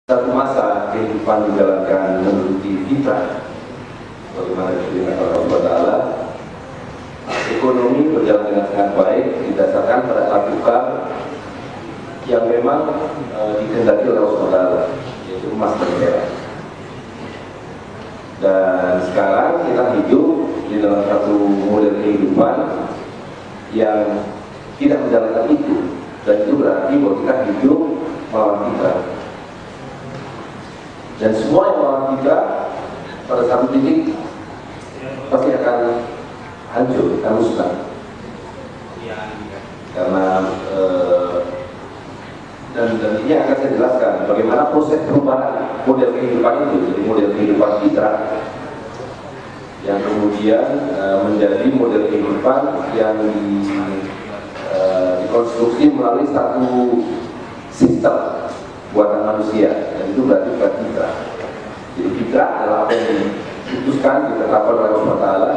Satu masa kehidupan dijalankan menuruti fitrah, bagaimana diberikan oleh Allah Ta'ala. Ekonomi berjalan dengan sangat baik didasarkan pada aturan yang memang dikehendaki oleh Allah Ta'ala, yaitu emas dan perak. Dan sekarang kita hidup di dalam satu model kehidupan yang tidak menjalankan itu, dan itu berarti bahwa kita hidup melawan fitrah. Dan semua yang melawan kita pada satu titik pasti akan hancur, akan musnah. Karena dan ini akan saya jelaskan bagaimana proses perubahan model kehidupan itu, jadi model kehidupan fitrah yang kemudian menjadi model kehidupan yang dikonstruksi melalui satu sistem buatan manusia, dan itu berarti bukan fitrah. Jadi fitrah adalah apa yang diputuskan, ditetapkan oleh Allah Ta'ala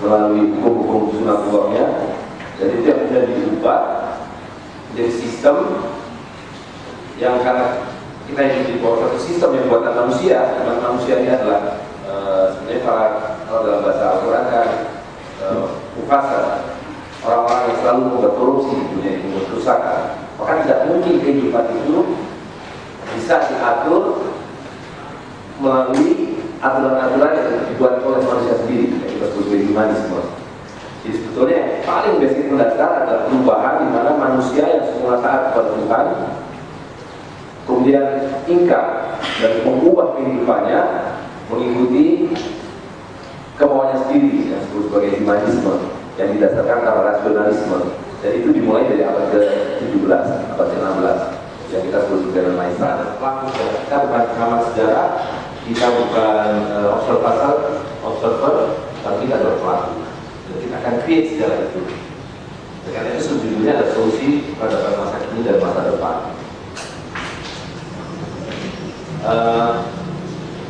melalui hukum-hukum sunatullahnya, dan itu yang sudah diubah menjadi sistem yang karena kita hidup di bawah satu sistem yang buatan manusia, karena manusia ini adalah sebenarnya kalau dalam bahasa Al-Quran kan mufasar, orang-orang yang selalu membuat korupsi di dunia ini, membuat kerusakan. Maka tidak mungkin kehidupan itu bisa diatur melalui aturan-aturan yang dibuat oleh manusia sendiri, yang kita sebut sebagai humanisme. Jadi sebetulnya yang paling basic mendasar adalah perubahan di mana manusia yang semula taat kepada Tuhan kemudian ingkar dan mengubah kehidupannya mengikuti kemauannya sendiri, yang disebut sebagai humanisme, yang didasarkan pada rasionalisme. Dan itu dimulai dari abad ke-17, abad ke-16, yang kita sebut sebagai Maisarah. Kita bukan pengamat sejarah, kita bukan observer, tapi kita adalah pelaku. Dan kita akan create sejarah itu. Karena itu sejujurnya ada solusi pada masa kini dan masa depan.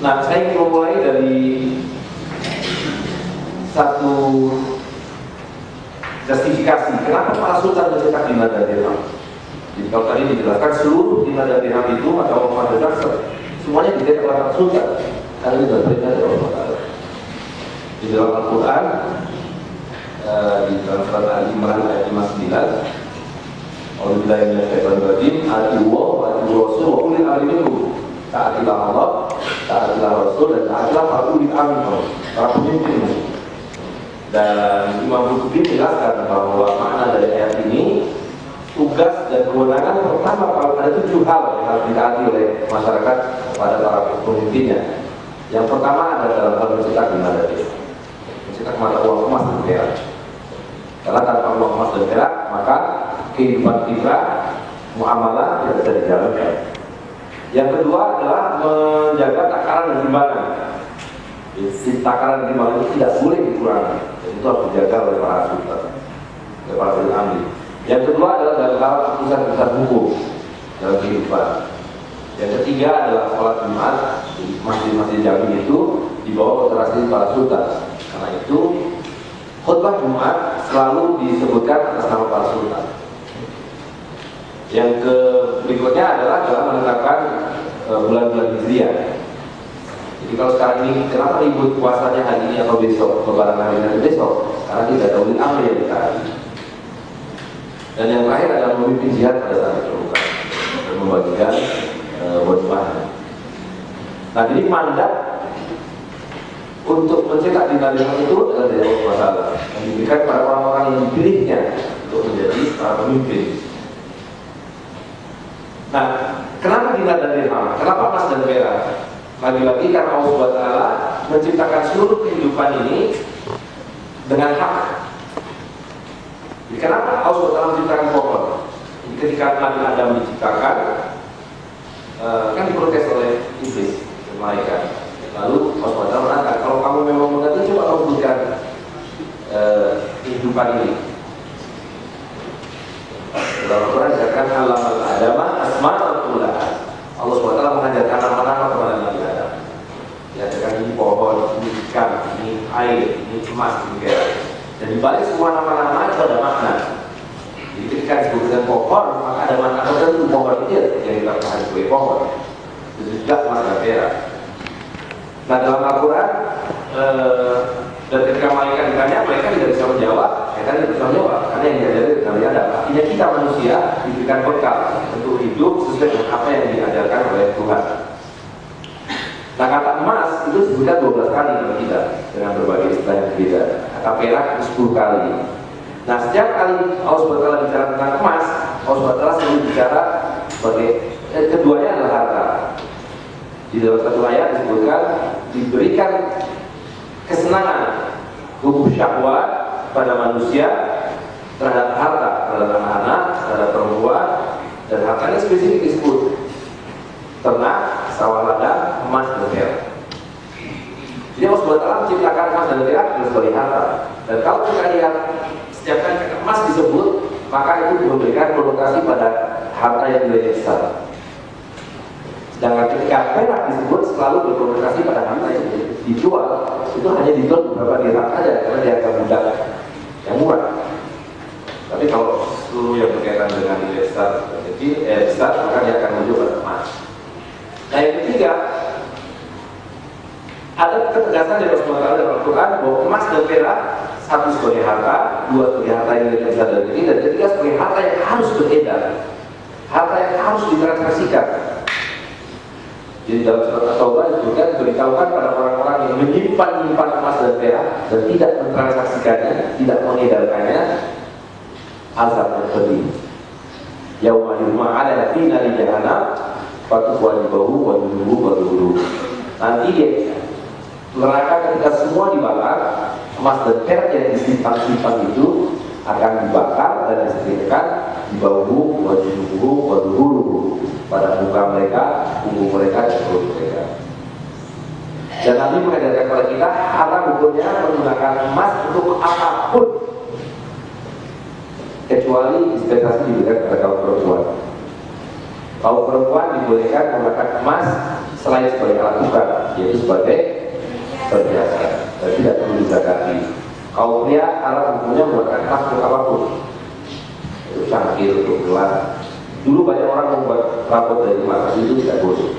Nah, saya ingin memulai dari satu justifikasi kenapa para sultan mencetak dinar dan dirham. Jadi kalau tadi dijelaskan seluruh dinar dan dirham itu atau uang dasar semuanya dicetak oleh para sultan karena itu adalah perintah dari Allah Ta'ala. Di dalam Al-Quran di dalam surat Al-Imran ayat 59, Alhamdulillah minasyaitonir rajim, atiwa wa atiur rasul wa ulil amri minkum. Taatilah Allah, taatilah Rasul, dan taatilah para ulil amri, para pemimpin. Dan Imam Qurtubi menjelaskan bahwa makna dari ayat ini, tugas dan kewenangan pertama kalau ada 7 hal yang harus ditaati oleh masyarakat kepada para pemimpinnya. Yang pertama adalah dalam hal mencetak dinar dan dirham, mencetak mata uang emas dan perak. Karena tanpa uang emas dan perak, maka kehidupan fitrah, muamalah tidak bisa dijalankan. Yang kedua adalah menjaga takaran dan timbangan. Takaran dan timbangan itu tidak boleh dikurangi, dan itu harus dijaga oleh para sultan, oleh para ulil amri. Yang kedua adalah dalam hal keputusan-keputusan hukum dalam kehidupan. Yang ketiga adalah sholat Jumat di masjid-masjid jami itu di bawah otorasi para sultan. Karena itu khutbah Jumat selalu disebutkan atas nama para sultan. Yang berikutnya adalah dalam menetapkan bulan-bulan Hijriah. Jadi kalau sekarang ini kenapa ribut puasanya hari ini atau besok, lebaran hari ini atau besok? Karena tidak ada ulil amri yang ditaati. Dan yang terakhir adalah memimpin jihad pada saat diperlukan dan membagikan bonus. Nah, jadi mandat untuk mencetak dinar dirham itu adalah dari Allah Ta'ala yang diberikan pada orang-orang yang dipilihnya untuk menjadi para pemimpin. Nah, kenapa dinar dan dirham? Kenapa emas dan perak? Lagi-lagi karena Allah Subhanahu wa Ta'ala menciptakan seluruh kehidupan ini dengan hak. Jadi kenapa Allah Subhanahu wa Ta'ala menciptakan pohon? Jadi ketika Nabi Adam diciptakan, kan diprotes oleh iblis, malaikat. Lalu Allah Subhanahu wa Ta'ala mengatakan, kalau kamu memang mengerti, coba kamu berikan kehidupan ini. Dalam Al-Quran dikatakan alamal adama asma'ul kullaha. Allah SWT mengajarkan nama-nama kepada Nabi Adam. Diajarkan ini pohon, ini ikan, ini air, ini emas, ini perak. Dan dibalik semua nama-nama itu ada makna. Jadi ketika disebutkan pohon, maka ada makna tertentu pohon itu yang kita pahami sebagai pohon. begitu juga emas dan perak. Nah dalam Al-Quran dan ketika malaikat ditanya, mereka tidak bisa menjawab, mereka tidak bisa menjawab karena yang diajari dengan ada. Artinya kita manusia diberikan bekal untuk hidup sesuai dengan apa yang diajarkan oleh Tuhan. Nah kata emas itu disebutkan 12 kali oleh kita dengan berbagai istilah yang berbeda. Kata perak itu 10 kali. Nah setiap kali Allah SWT bicara tentang emas, Allah SWT selalu bicara sebagai keduanya adalah harta. Di dalam satu ayat disebutkan diberikan kesenangan tubuh syahwat pada manusia terhadap harta, terhadap anak-anak, terhadap perempuan, dan hartanya spesifik disebut ternak, sawah ladang, emas dan perak. Jadi Allah SWT menciptakan emas dan perak sebagai harta. Dan kalau kita lihat setiap kali emas disebut, maka itu memberikan konotasi pada harta yang nilainya besar. Sedangkan ketika perak disebut selalu berkonotasi pada harta yang dijual, itu hanya dijual beberapa dirham saja karena dia agak mudah yang murah. Tapi kalau seluruh yang berkaitan dengan nilai besar besar, maka dia akan menuju pada emas. Nah yang ketiga, ada ketegasan dari Rasulullah dalam Al-Quran bahwa emas dan perak satu sebagai harta, dua sebagai harta yang nilai besar dan kecil, dan ketiga sebagai harta yang harus beredar, harta yang harus ditransaksikan. Jadi dalam surat At-Taubah disebutkan beritahukan pada orang-orang yang menyimpan emas dan perak dan tidak mentransaksikannya, tidak mengedarkannya, azab yang pedih. Yauma yurma 'ala fi nari jahannam fatuqwa bahu wa dunuhu wa dunuhu. Nanti dia neraka ketika semua dibakar, emas dan perak yang disimpan-simpan itu akan dibakar dan disetrikakan di bahu wa dunuhu wa dunuhu, pada muka mereka, punggung mereka, dan perut mereka. Dan Nabi mengajarkan kepada kita haram hukumnya menggunakan emas untuk apapun kecuali dispensasi diberikan kepada kaum perempuan. Kaum perempuan dibolehkan menggunakan emas selain sebagai alat tukar, yaitu sebagai perhiasan dan tidak perlu dizakati. Kaum pria alat hukumnya menggunakan emas untuk apapun, untuk cangkir, untuk gelas. Dulu banyak orang membuat rapot dari emas, itu tidak boleh.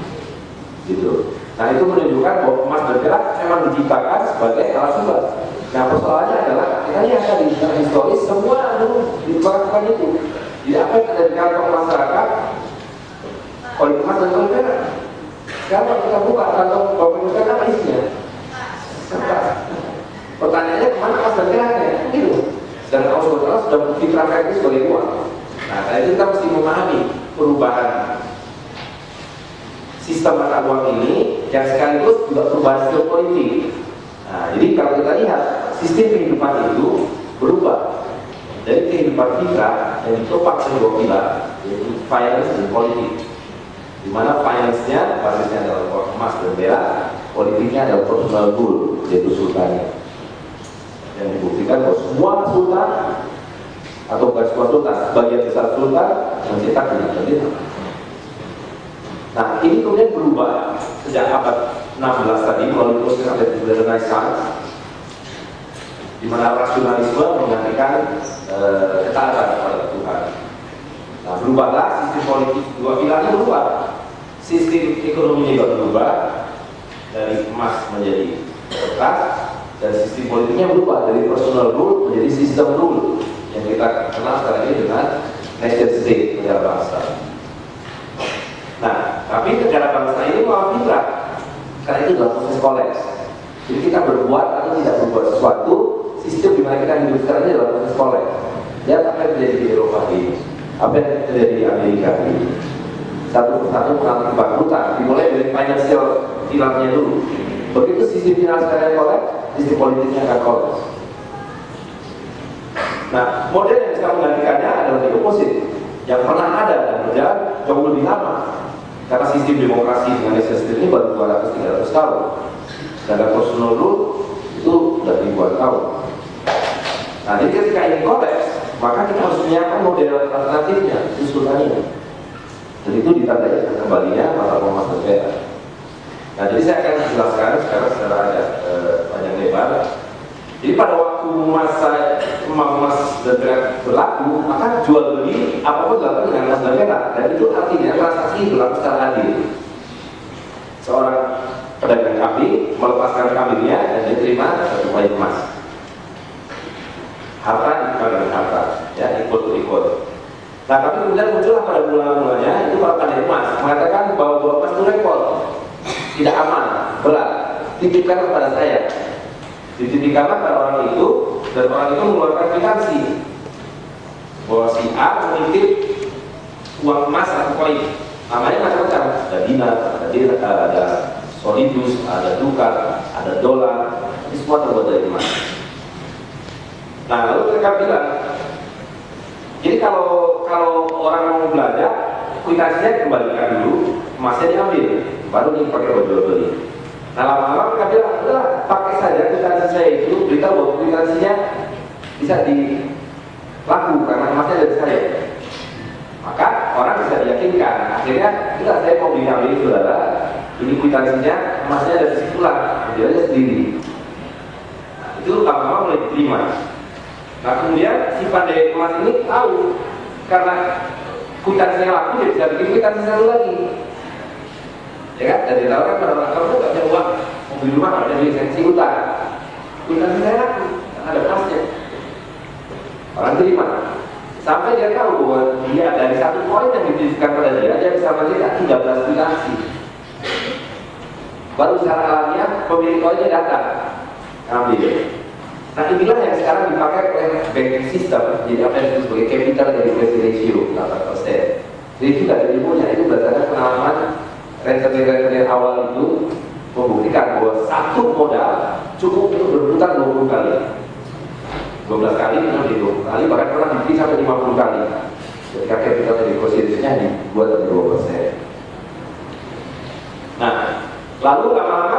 Gitu. Nah itu menunjukkan bahwa emas dan perak memang diciptakan sebagai alat tukar. Nah persoalannya adalah kita lihat tadi secara historis semua dulu dibuatkan itu. Jadi apa yang ada di kantong masyarakat, oleh emas dan oleh perak. Sekarang kita buka kantong bapak apa isinya? Kertas. Pertanyaannya kemana emas dan peraknya? Gitu. Dan Allah SWT sudah memfikrahkan itu sebagai uang. Nah, tadi kita mesti memahami perubahan sistem mata uang ini yang sekaligus juga perubahan sistem politik. Nah, jadi kalau kita lihat sistem kehidupan itu berubah dari kehidupan fitrah yang ditopang oleh dua pilar, yaitu finance dan politik. Di mana finance-nya basisnya adalah emas dan perak, politiknya adalah personal rule, yaitu sultannya. Yang dibuktikan bahwa semua sultan atau bukan semua sultan, sebagian besar sultan mencetak dirham. Nah ini kemudian berubah sejak abad 16 tadi melalui proses sampai Renaissance, di mana rasionalisme menggantikan ketaatan kepada Tuhan. Nah berubahlah sistem politik, dua pilarnya berubah, sistem ekonominya juga berubah dari emas menjadi kertas, dan sistem politiknya berubah dari personal rule menjadi sistem rule yang kita kenal sekarang ini dengan nation state, negara bangsa. Nah, tapi negara bangsa ini malah fitrah, karena itu adalah proses kolaps. Jadi kita berbuat atau tidak berbuat sesuatu, sistem di mana kita hidup sekarang ini adalah proses kolaps. Lihat apa yang terjadi di Eropa ini, apa yang terjadi di Amerika ini. Satu persatu mengalami kebangkrutan, dimulai dari financial pilarnya dulu. Begitu sistem finansialnya kolaps, sistem politiknya akan kolaps. Nah, model yang bisa menggantikannya adalah the opposite, yang pernah ada dan berjalan jauh lebih lama. Karena sistem demokrasi dengan nation state ini baru 200-300 tahun. Sedangkan personal rule itu sudah ribuan tahun. Nah, jadi ketika ini kolaps, maka kita harus menyiapkan model alternatifnya, itu sultannya. Dan itu ditandai dengan kembalinya mata uang emas dan perak. Nah, jadi saya akan jelaskan sekarang secara ada panjang lebar. Jadi pada waktu masa emas dan perak berlaku, maka jual beli apapun dilakukan dengan emas dan perak, dan itu artinya transaksi berlaku secara adil. kambing, melepaskan kambingnya, dan dia terima 1 koin emas. Harta dikali harta, ya, ikut. Nah, tapi kemudian muncullah pada mula-mulanya itu para pandai emas mengatakan bahwa emas itu repot, tidak aman, berat. Titipkan kepada saya. Dititipkan pada orang itu, dan orang itu mengeluarkan kwitansi bahwa si A menitip uang emas 1 koin. Namanya macam-macam, ada dinar, ada solidus, ada dukat, ada dolar, ini semua terbuat dari emas. Nah, lalu mereka bilang, jadi kalau orang mau belanja, kwitansinya kembalikan dulu, emasnya diambil, baru dipakai buat jual beli. Nah, lama-lama mereka bilang, udah pakai saja kwitansi saya itu, beritahu bahwa kwitansinya bisa dilaku karena emasnya dari saya. Maka orang bisa diyakinkan. Akhirnya, tidak, saya mau beli saudara, ini kwitansinya, emasnya dari situlah, dia aja sendiri. Nah, itu lama-lama mulai diterima. Nah, kemudian si pandai emas ini tahu karena kwitansinya laku, dia bisa bikin kwitansi satu lagi, ya kan? Dan ditawarkan pada orang kamu nggak punya uang, mau beli rumah, ada lisensi utang, kwitansi saya laku, ada emasnya. Orang terima, sampai dia tahu bahwa dia dari 1 koin yang dititipkan pada dia bisa mencetak 13 kwitansi. Baru secara alamiah pemilik koinnya datang, ambil. Nah, inilah yang sekarang dipakai oleh banking system, jadi apa yang disebut sebagai capital adequacy ratio 8%. Jadi itu tidak ada ilmunya, itu berdasarkan pengalaman rentenir awal itu membuktikan bahwa 1 modal cukup untuk berputar 20 kali, 12 kali, lebih 20 kali, bahkan pernah dibeli sampai 50 kali. Ketika capital adequacy ratio-nya dibuat dari 2%. Nah, lalu lama-lama